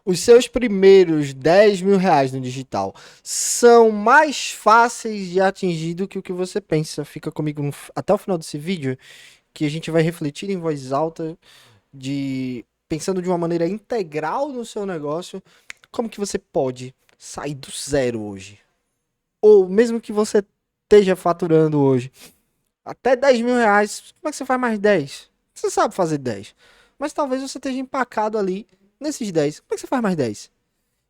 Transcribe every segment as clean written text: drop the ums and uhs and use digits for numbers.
Os seus primeiros 10 mil reais no digital são mais fáceis de atingir do que o que você pensa. Fica comigo até o final desse vídeo, que a gente vai refletir em voz alta, pensando de uma maneira integral no seu negócio, como que você pode sair do zero hoje. Ou mesmo que você esteja faturando hoje até 10 mil reais, como é que você faz mais 10? Você sabe fazer 10. Mas talvez você esteja empacado ali nesses 10. Como é que você faz mais 10?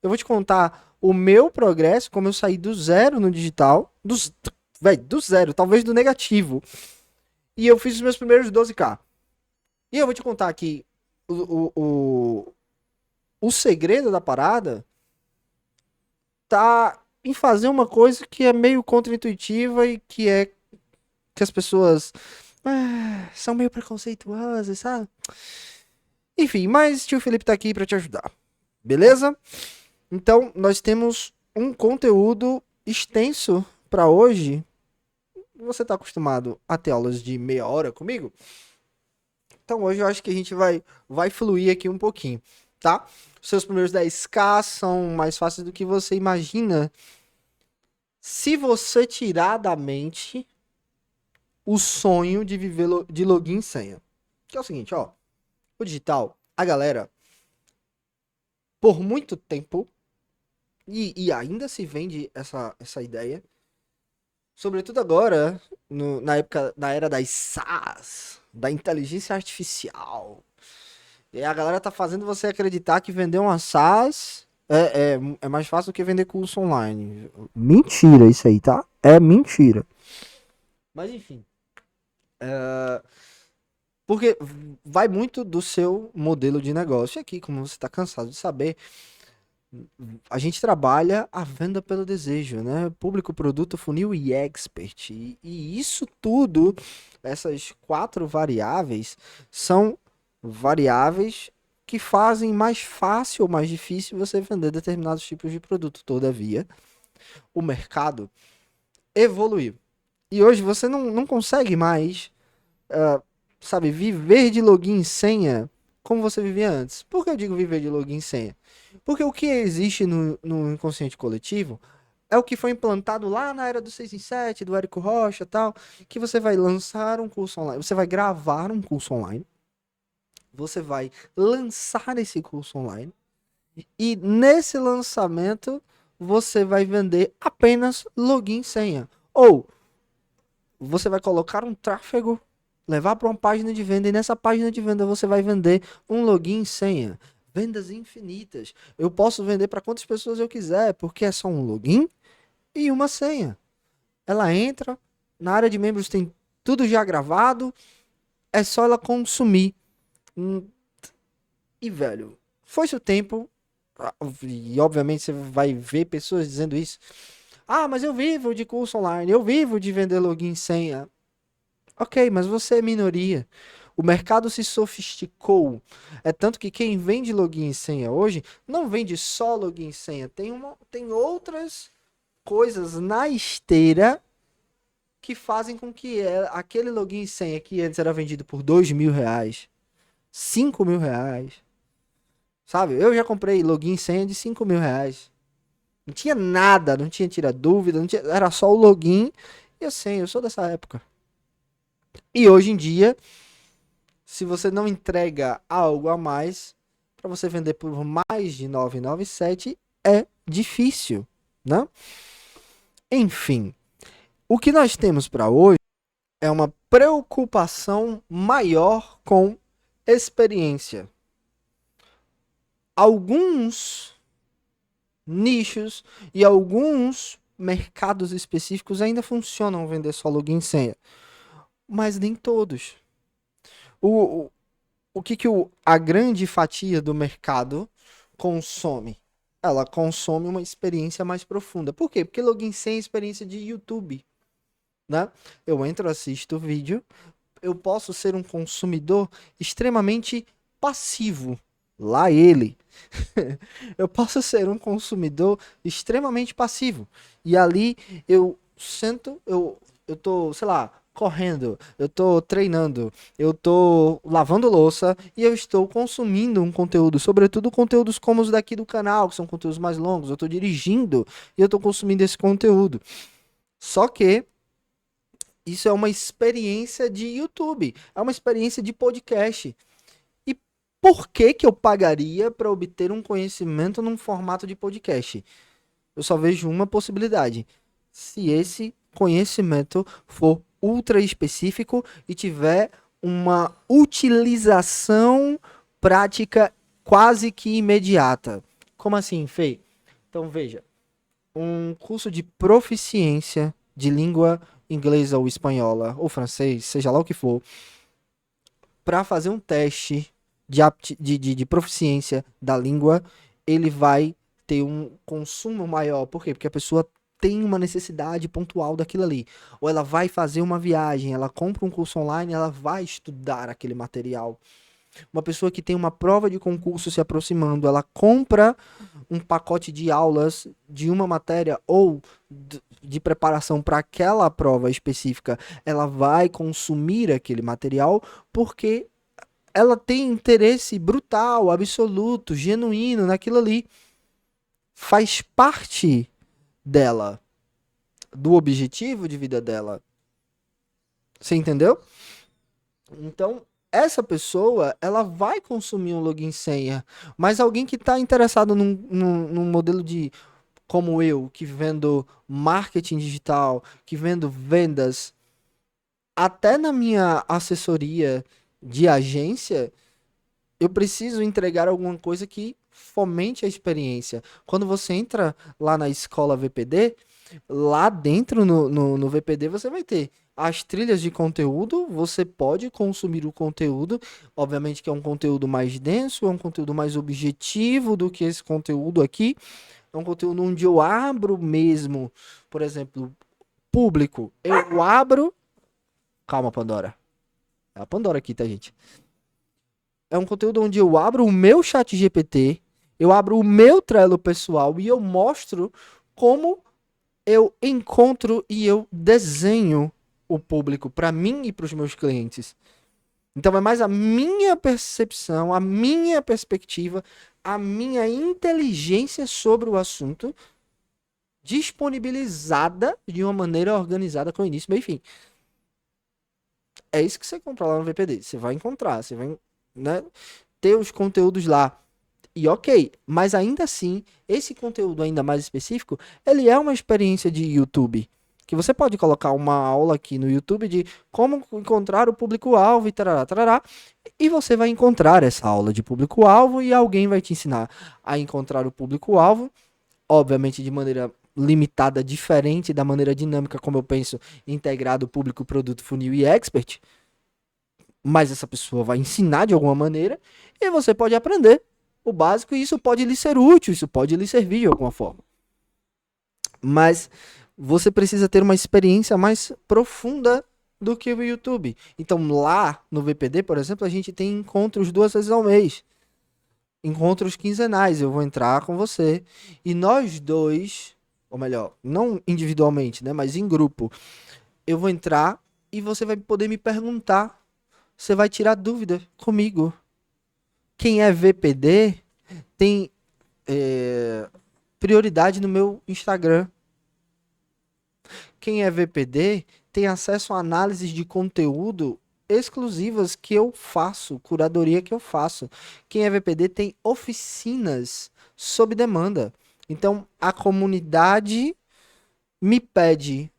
Eu vou te contar o meu progresso, como eu saí do zero no digital, do zero, talvez do negativo. E eu fiz os meus primeiros 12K. E eu vou te contar que o segredo da parada tá em fazer uma coisa que é meio contraintuitiva e que é que as pessoas são meio preconceituosas, sabe? Enfim, mas tio Felipe tá aqui pra te ajudar. Beleza? Então, nós temos um conteúdo extenso pra hoje. Você tá acostumado a ter aulas de meia hora comigo? Então, hoje eu acho que a gente vai fluir aqui um pouquinho, tá? Seus primeiros 10K são mais fáceis do que você imagina se você tirar da mente o sonho de viver de login e senha. Que é o seguinte, ó. O digital, a galera, por muito tempo, e ainda se vende essa ideia, sobretudo agora, na era das SaaS, da inteligência artificial. E a galera tá fazendo você acreditar que vender uma SaaS é mais fácil do que vender curso online. Mentira isso aí, tá? É mentira. Mas enfim. Porque vai muito do seu modelo de negócio. E aqui, como você está cansado de saber, a gente trabalha a venda pelo desejo, né? Público, produto, funil e expert. E isso tudo, essas quatro variáveis, são variáveis que fazem mais fácil ou mais difícil você vender determinados tipos de produto. Todavia, o mercado evoluiu. E hoje você não consegue mais sabe, viver de login e senha como você vivia antes. Por que eu digo viver de login e senha? Porque o que existe no inconsciente coletivo é o que foi implantado lá na era do 6 em 7, do Érico Rocha e tal, que você vai lançar um curso online, você vai gravar um curso online, você vai lançar esse curso online, e nesse lançamento você vai vender apenas login e senha. Ou você vai colocar um tráfego, levar para uma página de venda, e nessa página de venda você vai vender um login e senha. Vendas infinitas. Eu posso vender para quantas pessoas eu quiser, porque é só um login e uma senha. Ela entra, na área de membros tem tudo já gravado, é só ela consumir. E, velho, foi-se o tempo, e obviamente você vai ver pessoas dizendo isso. Ah, mas eu vivo de curso online, eu vivo de vender login e senha. Ok, mas você é minoria. O mercado se sofisticou. É tanto que quem vende login e senha hoje não vende só login e senha. Tem outras coisas na esteira que fazem com que aquele login e senha que antes era vendido por 2 mil reais, 5 mil reais. Sabe? Eu já comprei login e senha de 5 mil reais. Não tinha nada, não tinha tira dúvida, não tinha, era só o login e a senha. Eu sou dessa época. E hoje em dia, se você não entrega algo a mais, para você vender por mais de 997 é difícil, né? Enfim, o que nós temos para hoje é uma preocupação maior com experiência. Alguns nichos e alguns mercados específicos ainda funcionam vender só login e senha, mas nem todos. O, o que, a grande fatia do mercado consome? Ela consome uma experiência mais profunda. Por quê? Porque login sem experiência de YouTube, né? Eu entro, assisto o vídeo, eu posso ser um consumidor extremamente passivo. Lá ele. Eu posso ser um consumidor extremamente passivo. E ali eu sento, eu tô, sei lá, correndo, eu tô treinando, eu tô lavando louça e eu estou consumindo um conteúdo, sobretudo conteúdos como os daqui do canal, que são conteúdos mais longos. Eu tô dirigindo e eu tô consumindo esse conteúdo. Só que isso é uma experiência de YouTube, é uma experiência de podcast. E por que que eu pagaria para obter um conhecimento num formato de podcast? Eu só vejo uma possibilidade. Se esse conhecimento for ultra específico e tiver uma utilização prática quase que imediata. Como assim, Fê? Então veja, um curso de proficiência de língua inglesa ou espanhola ou francês, seja lá o que for, para fazer um teste de proficiência da língua, ele vai ter um consumo maior. Por quê? Porque a pessoa tem uma necessidade pontual daquilo ali. Ou ela vai fazer uma viagem, ela compra um curso online, ela vai estudar aquele material. Uma pessoa que tem uma prova de concurso se aproximando, ela compra um pacote de aulas de uma matéria ou de preparação para aquela prova específica, ela vai consumir aquele material porque ela tem interesse brutal, absoluto, genuíno naquilo ali. Faz parte dela, do objetivo de vida dela. Você entendeu? Então, essa pessoa, ela vai consumir um login senha. Mas alguém que está interessado num modelo de, como eu, que vendo marketing digital, que vendo vendas, até na minha assessoria de agência, eu preciso entregar alguma coisa que fomente a experiência. Quando você entra lá na escola VPD, lá dentro no VPD você vai ter as trilhas de conteúdo, você pode consumir o conteúdo, obviamente que é um conteúdo mais denso, é um conteúdo mais objetivo do que esse conteúdo aqui, é um conteúdo onde eu abro mesmo, por exemplo, público, eu abro, calma Pandora, é a Pandora aqui, tá gente? É um conteúdo onde eu abro o meu chat GPT, eu abro o meu Trello pessoal e eu mostro como eu encontro e eu desenho o público para mim e para os meus clientes. Então é mais a minha percepção, a minha perspectiva, a minha inteligência sobre o assunto disponibilizada de uma maneira organizada com início, meio e fim. É isso que você compra lá no VPD. Você vai encontrar, você vai, né, ter os conteúdos lá. E ok, mas ainda assim, esse conteúdo ainda mais específico, ele é uma experiência de YouTube. Que você pode colocar uma aula aqui no YouTube de como encontrar o público-alvo e tarará, tarará, e você vai encontrar essa aula de público-alvo e alguém vai te ensinar a encontrar o público-alvo, obviamente de maneira limitada, diferente da maneira dinâmica como eu penso, integrado público, produto, funil e expert, mas essa pessoa vai ensinar de alguma maneira e você pode aprender o básico e isso pode lhe ser útil, isso pode lhe servir de alguma forma. Mas você precisa ter uma experiência mais profunda do que o YouTube. Então lá no VPD, por exemplo, a gente tem encontros 2 vezes ao mês. Encontros quinzenais, eu vou entrar com você e nós dois, ou melhor, não individualmente, né, mas em grupo, eu vou entrar e você vai poder me perguntar, você vai tirar dúvida comigo. Quem é VPD tem prioridade no meu Instagram. Quem é VPD tem acesso a análises de conteúdo exclusivas que eu faço, curadoria que eu faço. Quem é VPD tem oficinas sob demanda. Então, a comunidade me pede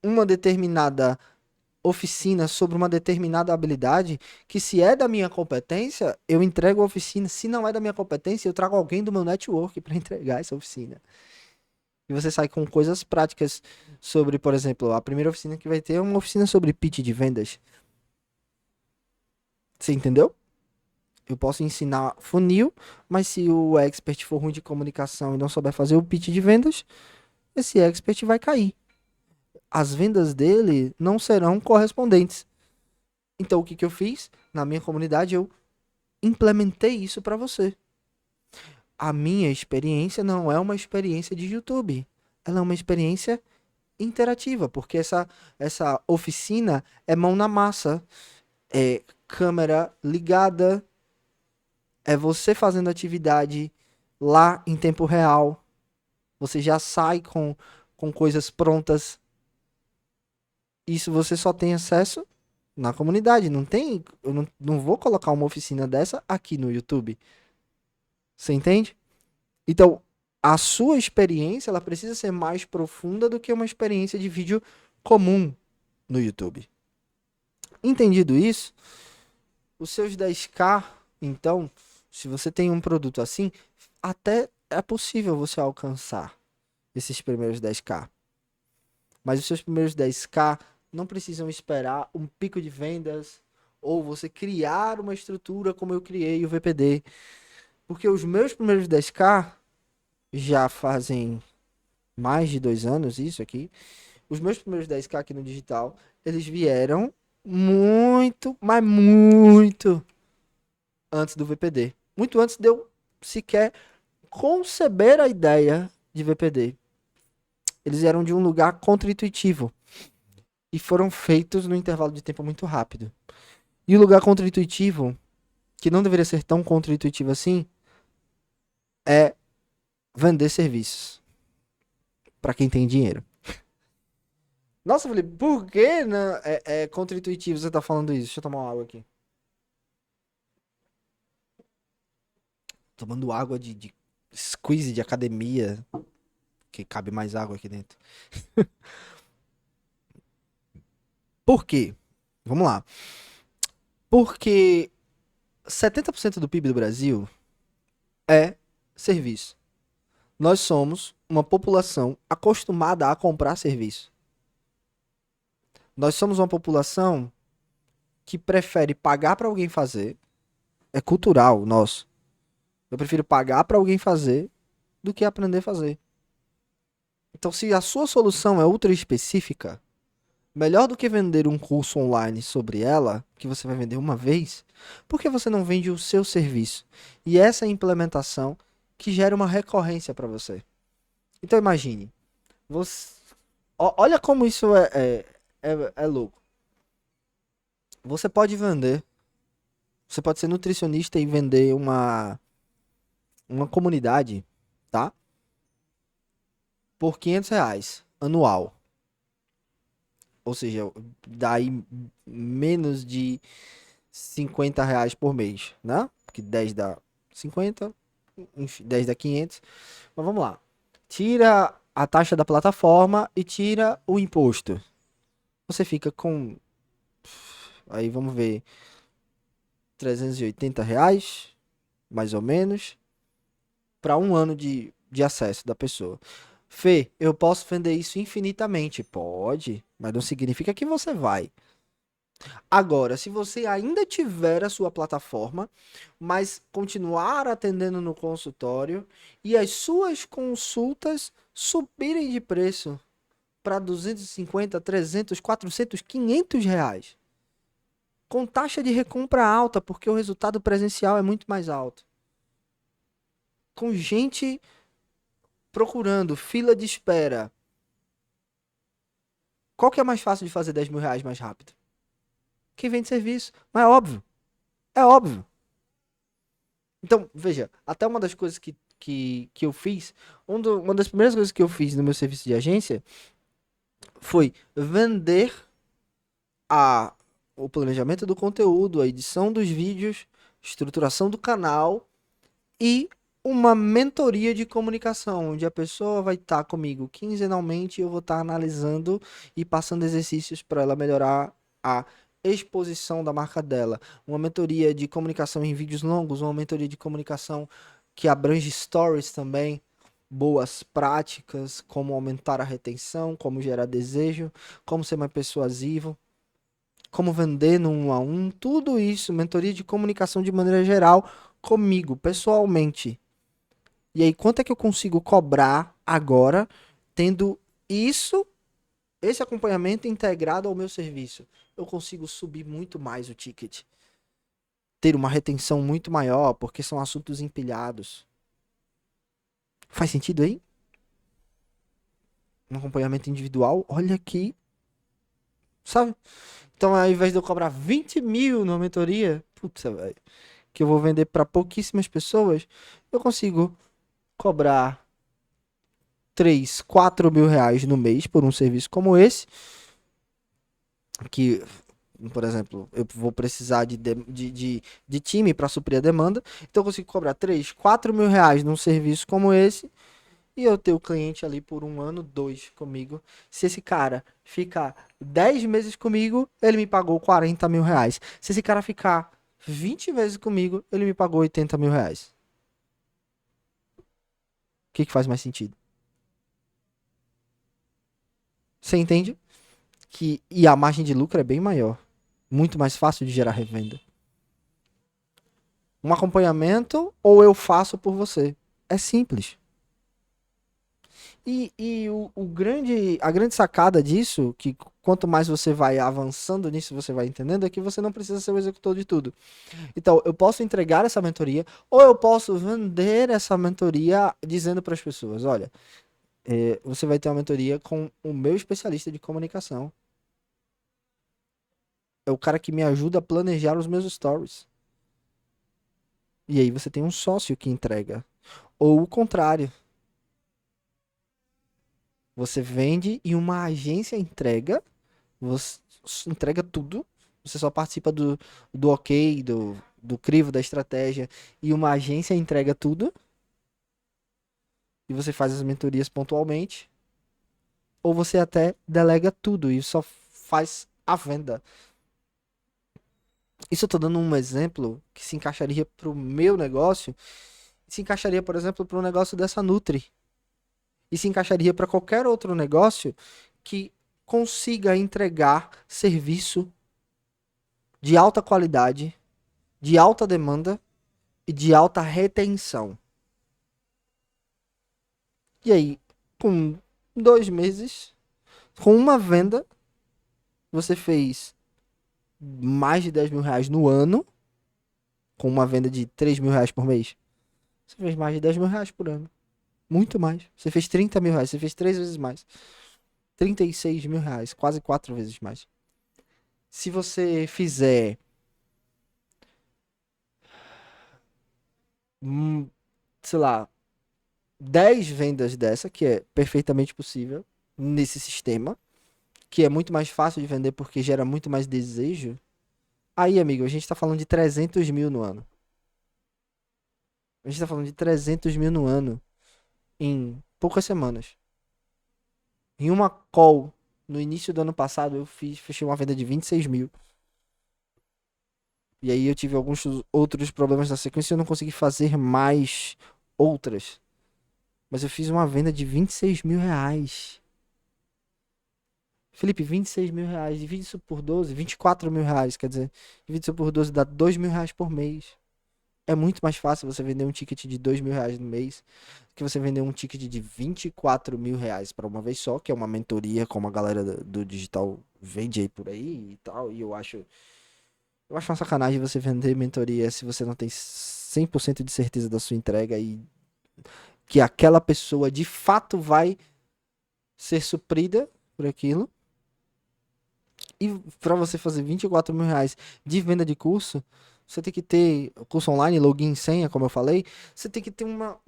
uma determinada oficina sobre uma determinada habilidade, que se é da minha competência, eu entrego a oficina. Se não é da minha competência, eu trago alguém do meu network para entregar essa oficina. E você sai com coisas práticas sobre, por exemplo, a primeira oficina que vai ter é uma oficina sobre pitch de vendas. Você entendeu? Eu posso ensinar funil, mas se o expert for ruim de comunicação e não souber fazer o pitch de vendas, esse expert vai cair. As vendas dele não serão correspondentes. Então, o que que eu fiz? Na minha comunidade, eu implementei isso para você. A minha experiência não é uma experiência de YouTube. Ela é uma experiência interativa, porque essa oficina é mão na massa, é câmera ligada, é você fazendo atividade lá em tempo real. Você já sai com coisas prontas. Isso você só tem acesso na comunidade. Não tem. Eu não vou colocar uma oficina dessa aqui no YouTube. Você entende? Então, a sua experiência ela precisa ser mais profunda do que uma experiência de vídeo comum no YouTube. Entendido isso, os seus 10K, então, se você tem um produto assim, até é possível você alcançar esses primeiros 10K. Mas os seus primeiros 10K não precisam esperar um pico de vendas ou você criar uma estrutura como eu criei o VPD. Porque os meus primeiros 10K já fazem mais de 2 anos isso aqui. Os meus primeiros 10K aqui no digital, eles vieram muito, mas muito antes do VPD. Muito antes de eu sequer conceber a ideia de VPD. Eles eram de um lugar contra-intuitivo e foram feitos no intervalo de tempo muito rápido. E o lugar contra-intuitivo, que não deveria ser tão contra-intuitivo assim, é vender serviços para quem tem dinheiro. Nossa, Felipe, por que não é contra-intuitivo você tá falando isso? Deixa eu tomar uma água aqui. Tomando água de squeeze de academia, que cabe mais água aqui dentro. Por quê? Vamos lá. Porque 70% do PIB do Brasil é serviço. Nós somos uma população acostumada a comprar serviço. Nós somos uma população que prefere pagar para alguém fazer. É cultural nosso. Eu prefiro pagar para alguém fazer do que aprender a fazer. Então, se a sua solução é ultra específica, melhor do que vender um curso online sobre ela, que você vai vender uma vez, por que você não vende o seu serviço? E essa é a implementação que gera uma recorrência para você. Então imagine, você, olha como isso é louco. Você pode vender, você pode ser nutricionista e vender uma comunidade, tá? Por R$ 500 anual. Ou seja, daí menos de R$ 50 por mês, né? Porque 10 dá 50, enfim, 10 dá 500. Mas vamos lá. Tira a taxa da plataforma e tira o imposto. Você fica com, aí vamos ver, R$ 380, mais ou menos, para um ano de acesso da pessoa. Fê, eu posso vender isso infinitamente? Pode, mas não significa que você vai. Agora, se você ainda tiver a sua plataforma, mas continuar atendendo no consultório e as suas consultas subirem de preço para 250, 300, 400, R$ 500, com taxa de recompra alta, porque o resultado presencial é muito mais alto. Com gente procurando, fila de espera. Qual que é mais fácil de fazer R$ 10.000 mais rápido? Quem vende serviço. Mas é óbvio. É óbvio. Então, veja, até uma das coisas que eu fiz, uma das primeiras coisas que eu fiz no meu serviço de agência foi vender a, o planejamento do conteúdo, a edição dos vídeos, estruturação do canal e uma mentoria de comunicação, onde a pessoa vai estar comigo quinzenalmente e eu vou estar analisando e passando exercícios para ela melhorar a exposição da marca dela. Uma mentoria de comunicação em vídeos longos, uma mentoria de comunicação que abrange stories também, boas práticas, como aumentar a retenção, como gerar desejo, como ser mais persuasivo, como vender no 1 a 1, tudo isso, mentoria de comunicação de maneira geral comigo, pessoalmente. E aí, quanto é que eu consigo cobrar agora, tendo isso, esse acompanhamento integrado ao meu serviço? Eu consigo subir muito mais o ticket, ter uma retenção muito maior, porque são assuntos empilhados. Faz sentido aí? um acompanhamento individual, olha aqui, sabe? Então, ao invés de eu cobrar 20 mil numa mentoria, putz, velho, que eu vou vender para pouquíssimas pessoas, eu consigo cobrar 3, 4 mil reais no mês por um serviço como esse, que, por exemplo, eu vou precisar de time para suprir a demanda, então eu consigo cobrar 3, 4 mil reais num serviço como esse, e eu ter o cliente ali por um ano, 2 comigo. Se esse cara ficar 10 meses comigo, ele me pagou 40 mil reais. Se esse cara ficar 20 vezes comigo, ele me pagou 80 mil reais. O que faz mais sentido? Você entende? E a margem de lucro é bem maior. Muito mais fácil de gerar revenda. Um acompanhamento ou eu faço por você. É simples. A grande sacada disso, que quanto mais você vai avançando nisso, você vai entendendo, é que você não precisa ser o executor de tudo. Então, eu posso entregar essa mentoria, ou eu posso vender essa mentoria dizendo para as pessoas: olha, você vai ter uma mentoria com o meu especialista de comunicação. É o cara que me ajuda a planejar os meus stories. E aí você tem um sócio que entrega. Ou o contrário. Você vende e uma agência entrega. Você entrega tudo. Você só participa do ok, do crivo, da estratégia. E uma agência entrega tudo. E você faz as mentorias pontualmente. Ou você até delega tudo e só faz a venda. Isso eu tô dando um exemplo que se encaixaria pro meu negócio. Se encaixaria, por exemplo, pro negócio dessa Nutri. E se encaixaria para qualquer outro negócio que consiga entregar serviço de alta qualidade, de alta demanda e de alta retenção. E aí, com 2 meses, com uma venda, você fez mais de 10 mil reais no ano, com uma venda de 3 mil reais por mês. Você fez mais de 10 mil reais por ano. Muito mais. Você fez 30 mil reais, você fez 3 vezes mais. 36 mil reais, quase 4 vezes mais. Se você fizer sei lá, 10 vendas dessa, que é perfeitamente possível nesse sistema, que é muito mais fácil de vender porque gera muito mais desejo. Aí, amigo, a gente tá falando de 300 mil no ano. A gente tá falando de 300 mil no ano em poucas semanas. Em uma call, no início do ano passado, fechei uma venda de 26 mil. E aí eu tive alguns outros problemas na sequência e eu não consegui fazer mais outras. Mas eu fiz uma venda de 26 mil reais. Felipe, 26 mil reais. Divide isso por 12, 24 mil reais. Quer dizer, divide isso por 12 dá 2 mil reais por mês. É muito mais fácil você vender um ticket de 2 mil reais no mês que você vender um ticket de 24 mil reais para uma vez só, que é uma mentoria como a galera do digital vende aí por aí e tal. E eu acho uma sacanagem você vender mentoria se você não tem 100% de certeza da sua entrega e que aquela pessoa de fato vai ser suprida por aquilo. E para você fazer 24 mil reais de venda de curso, você tem que ter curso online, login, senha, como eu falei. Você tem que ter uma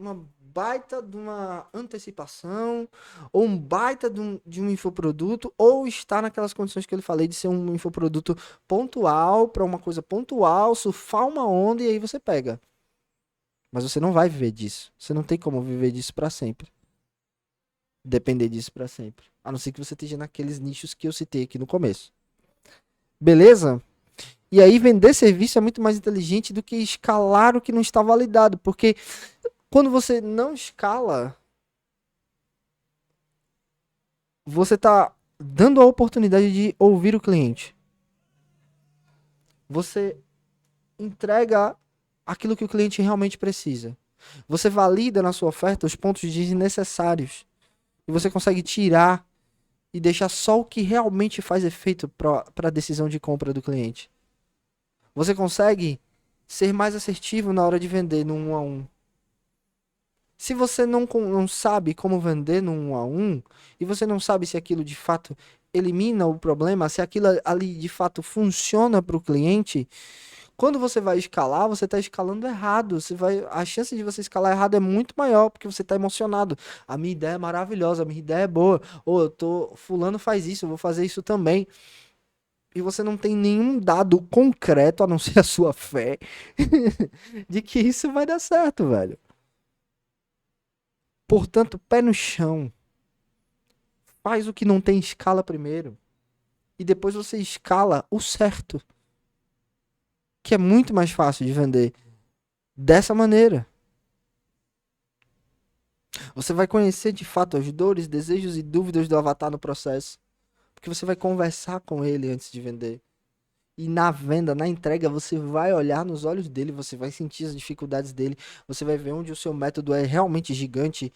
baita de uma antecipação, ou um baita de um infoproduto, ou estar naquelas condições que eu falei de ser um infoproduto pontual, para uma coisa pontual, surfar uma onda e aí você pega. Mas você não vai viver disso. Você não tem como viver disso para sempre. Depender disso para sempre. A não ser que você esteja naqueles nichos que eu citei aqui no começo. Beleza? E aí vender serviço é muito mais inteligente do que escalar o que não está validado, porque quando você não escala, você está dando a oportunidade de ouvir o cliente. Você entrega aquilo que o cliente realmente precisa. Você valida na sua oferta os pontos desnecessários e você consegue tirar e deixar só o que realmente faz efeito para a decisão de compra do cliente. Você consegue ser mais assertivo na hora de vender no 1 a 1. Se você não sabe como vender no 1 a 1, e você não sabe se aquilo de fato elimina o problema, se aquilo ali de fato funciona para o cliente, quando você vai escalar, você está escalando errado. A chance de você escalar errado é muito maior, porque você está emocionado. A minha ideia é maravilhosa, a minha ideia é boa. Ou fulano faz isso, eu vou fazer isso também. E você não tem nenhum dado concreto, a não ser a sua fé, de que isso vai dar certo, velho. Portanto, pé no chão. Faz o que não tem escala primeiro. E depois você escala o certo. Que é muito mais fácil de vender dessa maneira. Você vai conhecer de fato as dores, desejos e dúvidas do avatar no processo. Porque você vai conversar com ele antes de vender. E na venda, na entrega, você vai olhar nos olhos dele, você vai sentir as dificuldades dele, você vai ver onde o seu método é realmente gigante,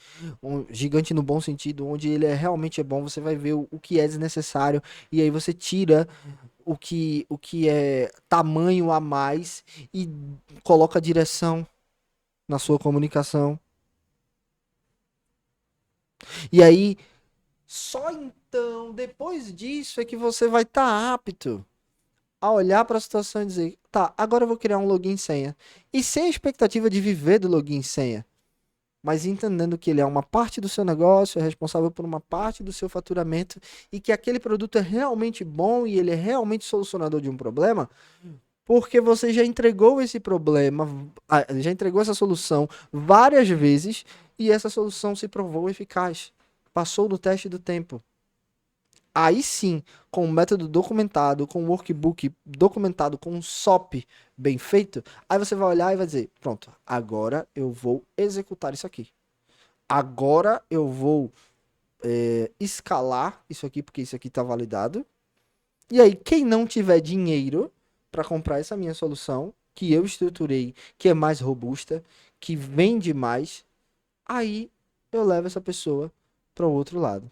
gigante no bom sentido, onde ele realmente é bom, você vai ver o que é desnecessário, e aí você tira o que é tamanho a mais e coloca direção na sua comunicação. E aí, só então, depois disso, é que você vai estar apto a olhar para a situação e dizer, tá, agora eu vou criar um login e senha. E sem a expectativa de viver do login e senha, mas entendendo que ele é uma parte do seu negócio, é responsável por uma parte do seu faturamento e que aquele produto é realmente bom e ele é realmente solucionador de um problema, porque você já entregou esse problema, já entregou essa solução várias vezes e essa solução se provou eficaz. Passou do teste do tempo. Aí sim, com o método documentado, com o workbook documentado, com um SOP bem feito, aí você vai olhar e vai dizer: pronto, agora eu vou executar isso aqui. Agora eu vou escalar isso aqui, porque isso aqui está validado. E aí, quem não tiver dinheiro para comprar essa minha solução, que eu estruturei, que é mais robusta, que vende mais, aí eu levo essa pessoa para o outro lado.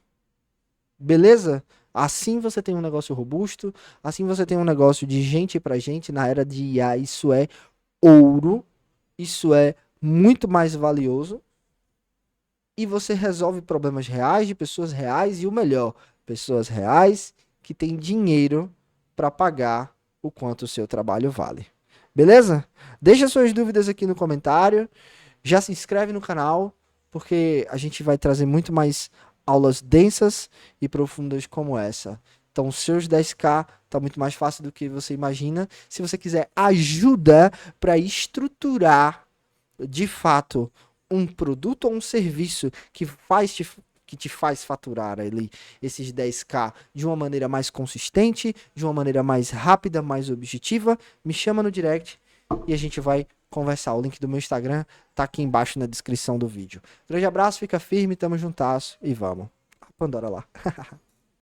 Beleza? Assim você tem um negócio robusto, assim você tem um negócio de gente para gente na era de IA, isso é ouro, isso é muito mais valioso e você resolve problemas reais de pessoas reais e o melhor, pessoas reais que têm dinheiro para pagar o quanto o seu trabalho vale. Beleza? Deixa suas dúvidas aqui no comentário. Já se inscreve no canal, porque a gente vai trazer muito mais aulas densas e profundas como essa. Então, os seus 10K tá muito mais fácil do que você imagina. Se você quiser ajuda para estruturar de fato um produto ou um serviço que te faz faturar ali esses 10K de uma maneira mais consistente, de uma maneira mais rápida, mais objetiva, me chama no direct e a gente vai conversar. O link do meu Instagram tá aqui embaixo na descrição do vídeo. Grande abraço, fica firme, tamo juntasso e vamos. A Pandora lá.